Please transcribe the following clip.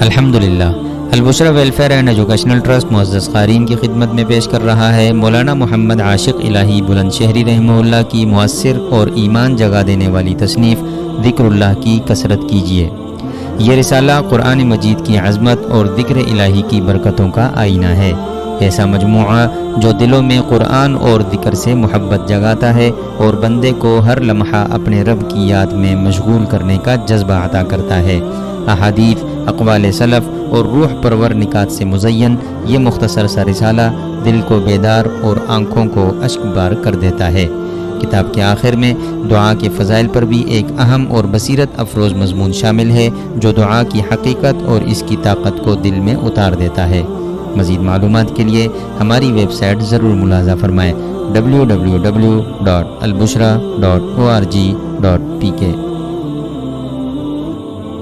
الحمدللہ البشرا welfare and educational trust معزز قارئین کی خدمت میں پیش کر رہا ہے مولانا محمد عاشق الہی بلند شہری رحمہ اللہ کی مؤثر اور ایمان جگا دینے والی تصنیف ذکر اللہ کی کثرت کیجیے۔ یہ رسالہ قرآن مجید کی عظمت اور ذکر الہی کی برکتوں کا آئینہ ہے، ایسا مجموعہ جو دلوں میں قرآن اور ذکر سے محبت جگاتا ہے اور بندے کو ہر لمحہ اپنے رب کی یاد میں مشغول کرنے کا جذبہ عطا کرتا ہے۔ احادیث، اقوال سلف اور روح پرور نکات سے مزین یہ مختصر سا رسالہ دل کو بیدار اور آنکھوں کو اشک بار کر دیتا ہے۔ کتاب کے آخر میں دعا کے فضائل پر بھی ایک اہم اور بصیرت افروز مضمون شامل ہے جو دعا کی حقیقت اور اس کی طاقت کو دل میں اتار دیتا ہے۔ مزید معلومات کے لیے ہماری ویب سائٹ ضرور ملاحظہ فرمائیں www.albushra.org.pk